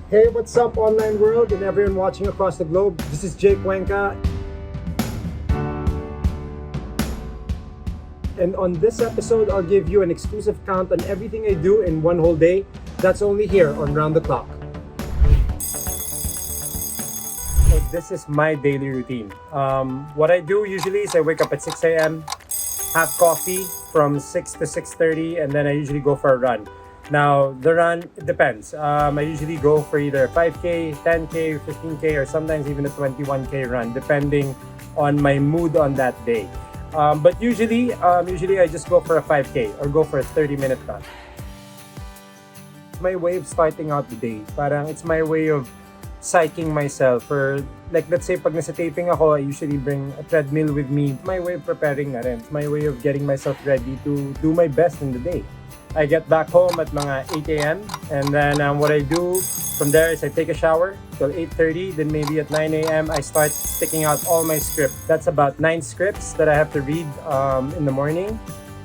Hey, what's up, online world and everyone watching across the globe? This is Jake Cuenca. And on this episode, I'll give you an exclusive count on everything I do in one whole day. That's only here on Round the Clock. So this is my daily routine. What I do usually is I wake up at 6 a.m., have coffee from 6 to 6:30, and then I usually go for a run. Now, the run, it depends. I usually go for either a 5K, 10K, 15K, or sometimes even a 21K run, depending on my mood on that day. But usually I just go for a 5K or go for a 30-minute run. It's my way of starting out the day. Parang it's my way of psyching myself. Or like, let's say, pag nasa taping ako, I usually bring a treadmill with me. It's my way of preparing na rin. It's my way of getting myself ready to do my best in the day. I get back home at mga 8 a.m. and then what I do from there is I take a shower till 8:30. Then maybe at 9 a.m. I start sticking out all my script. That's about 9 scripts that I have to read in the morning,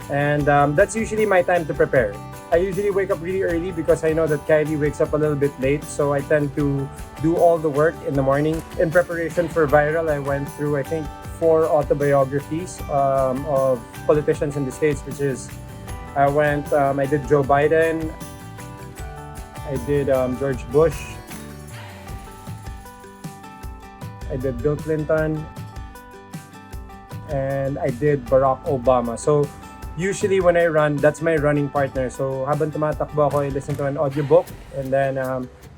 and that's usually my time to prepare. I usually wake up really early because I know that Kylie wakes up a little bit late, so I tend to do all the work in the morning. In preparation for Viral, I went through, I think, 4 autobiographies of politicians in the States, which is I did Joe Biden, I did George Bush, I did Bill Clinton, and I did Barack Obama. So usually when I run, that's my running partner. So habang tumatakbo ako, I listen to an audiobook, and then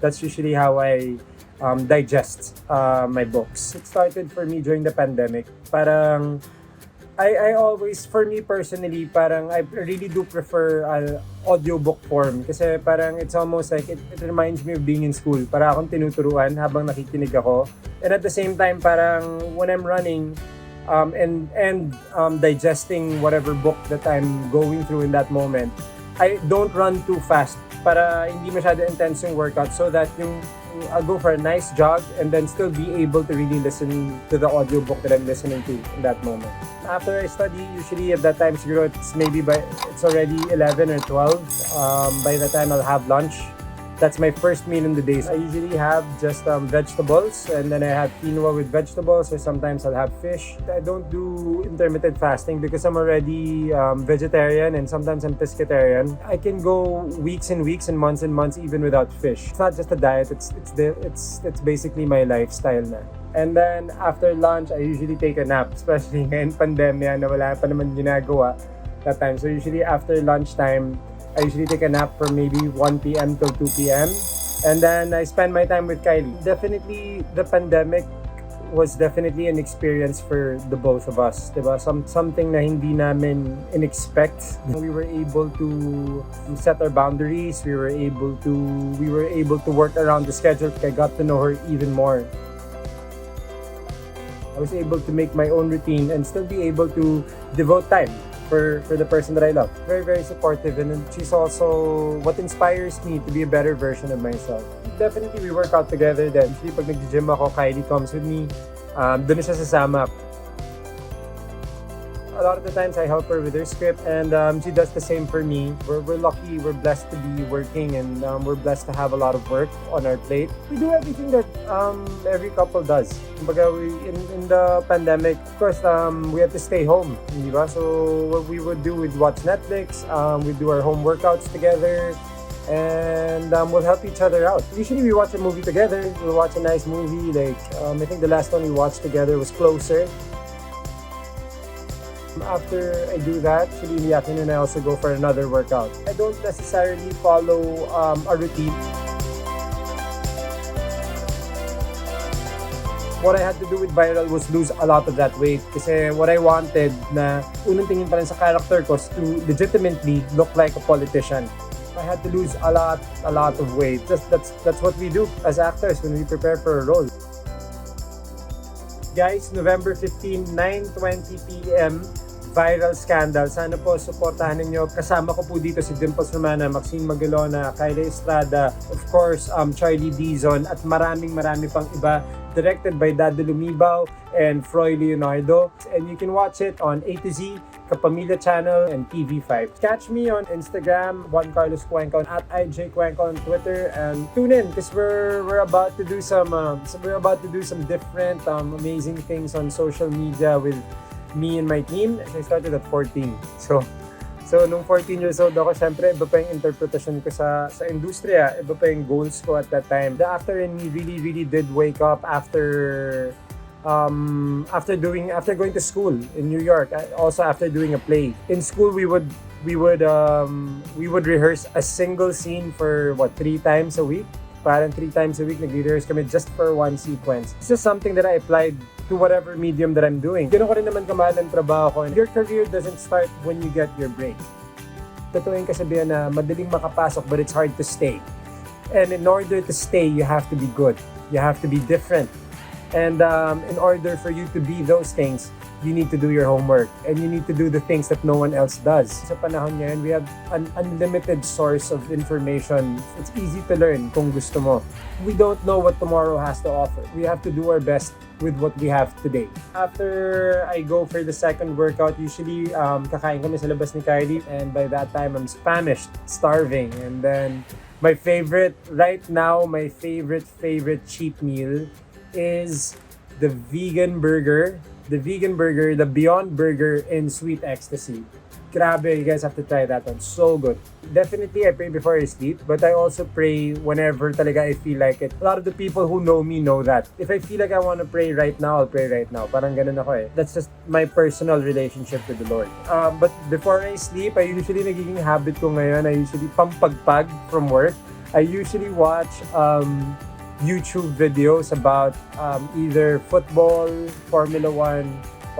that's usually how I digest my books. It started for me during the pandemic. Parang I always, for me personally, parang I really do prefer audiobook form kasi parang it's almost like it reminds me of being in school. Para akong tinuturuan habang nakikinig ako. And at the same time, parang when I'm running and digesting whatever book that I'm going through in that moment, I don't run too fast para hindi masyado intense yung workout, so that I'll go for a nice jog and then still be able to really listen to the audiobook that I'm listening to in that moment. After I study, usually at that time, siguro it's already 11 or 12. By the time I'll have lunch, that's my first meal in the day. I usually have just vegetables, and then I have quinoa with vegetables, or sometimes I'll have fish. I don't do intermittent fasting because I'm already vegetarian, and sometimes I'm pescatarian. I can go weeks and weeks and months even without fish. It's not just a diet, it's basically my lifestyle na. And then after lunch, I usually take a nap, especially ngayon pandemya na wala pa naman ginagawa that time. So usually after lunchtime, I usually take a nap from maybe 1 p.m. till 2 p.m. And then I spend my time with Kylie. Definitely, the pandemic was definitely an experience for the both of us. Diba? Something na hindi namin in-expect. We were able to set our boundaries. We were able to work around the schedule. I got to know her even more. I was able to make my own routine and still be able to devote time for the person that I love. Very, very supportive, and she's also what inspires me to be a better version of myself. Definitely, we work out together then. Usually, pag nag-gym ako, Kylie comes with me. Doon siya sasama. A lot of the times, I help her with her script, and she does the same for me. We're lucky, we're blessed to be working, and we're blessed to have a lot of work on our plate. We do everything that every couple does. Kumbaga, in the pandemic, of course, we had to stay home, di ba? So what we would do, we'd watch Netflix, we'd do our home workouts together, and we'll help each other out. Usually we watch a movie together. We'll watch a nice movie. Like I think the last one we watched together was Closer. After I do that, actually in the afternoon, I also go for another workout. I don't necessarily follow a routine. What I had to do with Viral was lose a lot of that weight. Kasi what I wanted na unang tingin pa rin sa character ko is to legitimately look like a politician. I had to lose a lot of weight. That's what we do as actors when we prepare for a role. Guys, November 15, 9:20 p.m. Viral Scandal. Sana po supportahan ninyo. Kasama ko po dito si Dimples Romana, Maxine Magalona, Kylie Estrada, of course, Charlie Dizon, at marami pang iba. Directed by Dado Lumibaw and Froy Leonardo. And you can watch it on A to Z Kapamilya Channel and TV5. Catch me on Instagram, Juan Carlos Cuenca, at Jake Cuenca on Twitter, and tune in because we're about to do some different amazing things on social media with me and my team. I started at 14. So, nung 14 years old ako, syempre, iba pa yung interpretasyon ko sa industriya. Iba pa yung goals ko at that time. The actor in me really did wake up after going to school in New York. Also after doing a play. In school, we would rehearse a single scene for 3 times a week. Parang 3 times a week nag-rehearse kami just for one sequence. This is something that I applied to whatever medium that I'm doing. Ganun ko rin naman kamahal ang trabaho ko. Your career doesn't start when you get your break. Totoo yung kasabihan na madaling makapasok but it's hard to stay. And in order to stay, you have to be good. You have to be different. And in order for you to be those things, you need to do your homework and you need to do the things that no one else does. Sa panahon ngayon, we have an unlimited source of information. It's easy to learn kung gusto mo. We don't know what tomorrow has to offer. We have to do our best with what we have today. After I go for the second workout, usually kakain kami sa labas ni Kylie, and by that time I'm famished, starving. And then my favorite cheat meal is the vegan burger, the Beyond Burger in Sweet Ecstasy. Grabe, you guys have to try that one. So good. Definitely, I pray before I sleep, but I also pray whenever talaga I feel like it. A lot of the people who know me know that. If I feel like I want to pray right now, I'll pray right now. Parang ganun ako eh. That's just my personal relationship with the Lord. But before I sleep, I usually nagiging habit ko ngayon, I usually pampagpag from work. I usually watch YouTube videos about either football, Formula 1,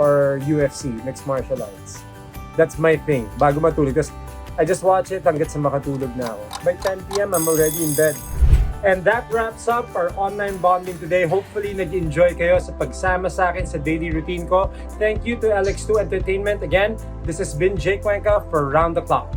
or UFC, mixed martial arts. That's my thing, bago matulog. Because I just watch it hanggat sa makatulog na ako. By 10 p.m., I'm already in bed. And that wraps up our online bonding today. Hopefully, nag-enjoy kayo sa pagsama sa akin sa daily routine ko. Thank you to Lx2 Entertainment. Again, this has been Jake Cuenca for Round the Clock.